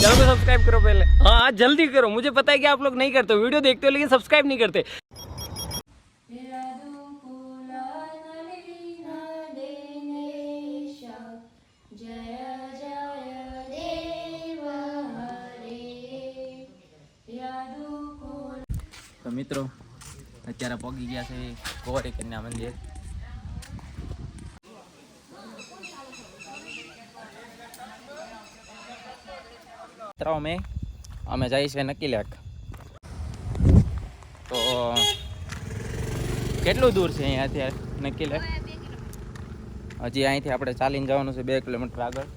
Channel को subscribe करो पहले। हाँ जल्दी करो, मुझे पता है कि आप लोग नहीं करते, वीडियो देखते हो लेकिन सब्सक्राइब नहीं करते। तो मित्रों અત્યારે પહોંચી ગયા છે કુંવરી કન્યા મંદિર। મિત્રો અમે જઈએ છીએ નકીલેક। તો કેટલું દૂર છે અહીંયાથી નકીલેક? હજી અહીંથી આપણે ચાલીને જવાનું છે 2 કિલોમીટર આગળ,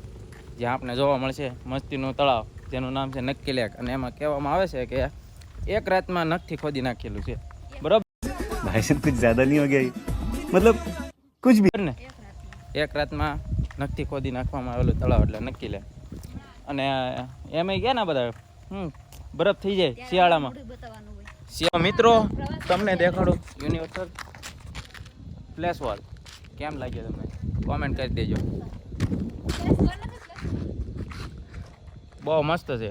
જ્યાં આપણે જોવા મળશે મસ્તીનું તળાવ જેનું નામ છે નકીલેક। અને એમાં કહેવામાં આવે છે કે એક રાતમાં નખથી ખોદી નાખેલું છે, બરોબર? भाई साहब कुछ ज्यादा नहीं हो गया ये? मतलब कुछ भी ને એક રાતમાં નખથી ખોદી નાખવામાં આવેલું તળાવ એટલે નકીલેક। અને એમાં ગયા ને બધા બરફ થઈ જાય શિયાળામાં। મિત્રો તમને દેખાડું યુનિવર્સલ ફ્લેશ વોલ કેમ લાગ્યો તમને કોમેન્ટ કરી દેજો। બહુ મસ્ત છે।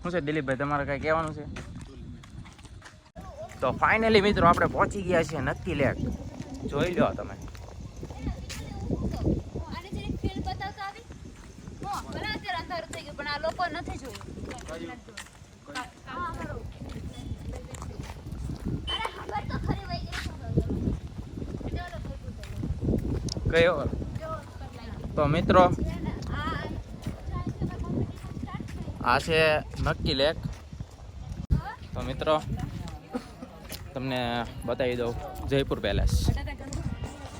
શું છે દિલીપભાઈ, તમારે કઈ કહેવાનું છે? તો ફાઇનલી મિત્રો આપણે પહોંચી ગયા છીએ નકીલેક, જોઈ લો તમે। કયો? તો મિત્રો આ છે નકીલેક। તો મિત્રો તમને બતાવી દઉં જયપુર પેલેસ।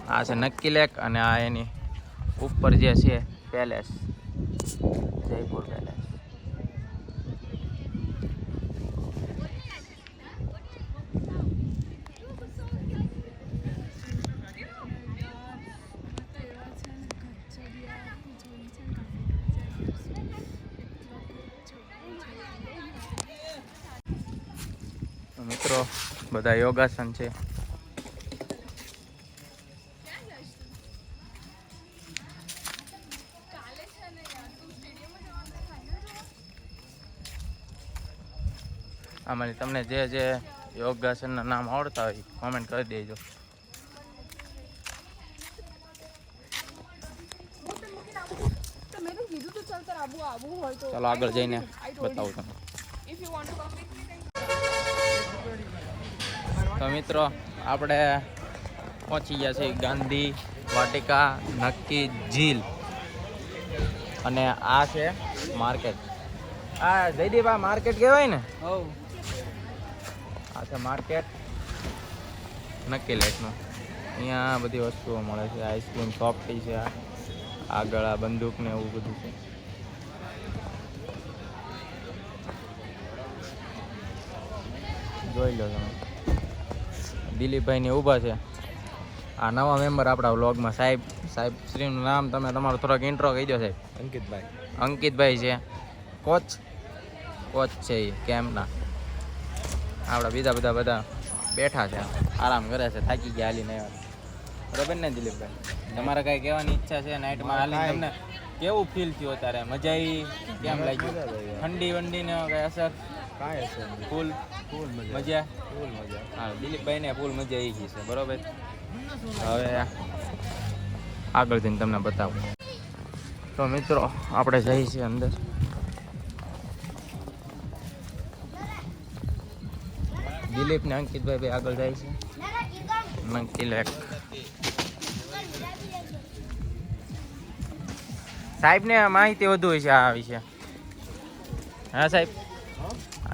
આ છે નકીલેક અને આ એની ઉપર જે છે પેલેસ જયપુર પેલેસ। મિત્રો બધા યોગાસન છે। આમાંથી તમને જે જે યોગાસનના નામ આવડતા હોય કોમેન્ટ કરી દેજો। ચાલો આગળ જઈને બતાવું તમને। તો મિત્રો આપણે પહોંચી ગયા છીએ ગાંધી વાટિકા નક્કી ઝીલ। અને આ છે માર્કેટ। આ જયદીપા માર્કેટ કહેવાય ને? આ છે માર્કેટ નકીલેકનું। અહીંયા બધી વસ્તુઓ મળે છે, આઈસ્ક્રીમ સોફ્ટી છે, આગળ આ બંદૂક ને એવું બધું છે। જોઈ લો તમે, દિલીપભાઈ ને ઊભા છે। આ નવા મેમ્બર આપણા વ્લોગમાં સાહેબ શ્રીનું નામ તમે તમારું થોડોક ઇન્ટ્રો કહી દો સાહેબ। અંકિતભાઈ છે, કોચ છે એ કેમ્પના। આપણા બીજા બધા બેઠા છે, આરામ કરે છે, થાકી ગયા હાલીને આવ્યા, બરાબર ને દિલીપભાઈ? તમારે કાંઈ કહેવાની ઈચ્છા છે નાઇટમાં હાલીને? તમને કેવું ફીલ થયું અત્યારે? મજા આવી? કેમ લાગ્યું? ઠંડી વંડીને કાંઈ અસર? કાંઈ અસર ફૂલ મજા? હા, દિલીપભાઈને ફૂલ મજા આવી ગઈ છે, બરાબર? હવે આગળ જઈને તમને બતાવું। તો મિત્રો આપણે જઈએ છીએ અંદર। દિલીપ ને અંકિતભાઈ ભાઈ આગળ જાય છે નકીલેક। સાહેબ ને માહિતી વધુ હોય છે આ વિશે? હા સાહેબ,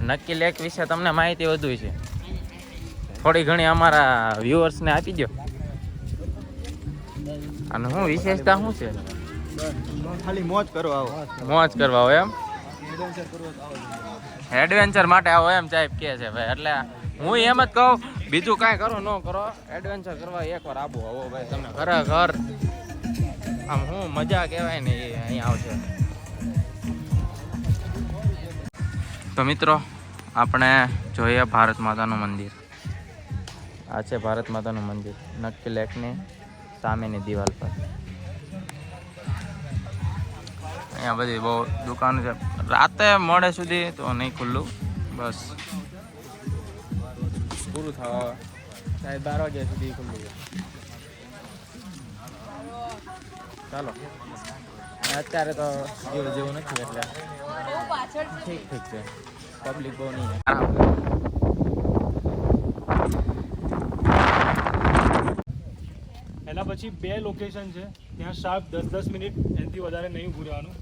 નકીલેક વિશે તમને માહિતી વધુ છે, થોડી ઘણી અમારા વ્યુઅર્સ ને આપી દો। અને શું વિશેષતા શું છે? खाली मौज करवा आओ। મોજ કરવા આવો એમ? એડવેન્ચર માટે આવો એમ સાહેબ કહે છે ભાઈ। એટલે હું એમ જ કહું, બીજું કાંઈ કરો ન કરો, એડવેન્ચર કરવા એકવાર આવો ભાઈ, તમને ખરેખર આમ શું મજા કહેવાય ને એ અહીંયા આવશે। તો મિત્રો આપણે જોઈએ ભારત માતાનું મંદિર। આ છે ભારત માતાનું મંદિર નકીલેકની સામેની દિવાલ પર। અહીંયા બધી બહુ દુકાન છે. રાતે મોડે સુધી તો નહીં ખુલ્લું, બસ પૂરું થવા સાહેબ 12 વાગ્યા સુધી ખુલ્લું છે. ચાલો અત્યારે તો જેવું નથી એટલે ઠીક છે, પબ્લિક બહુ નહીં. એના પછી 2 લોકેશન છે, ત્યાં શાર્પ 10-10 મિનિટ એનાથી વધારે નહીં ઊભું રહેવાનું.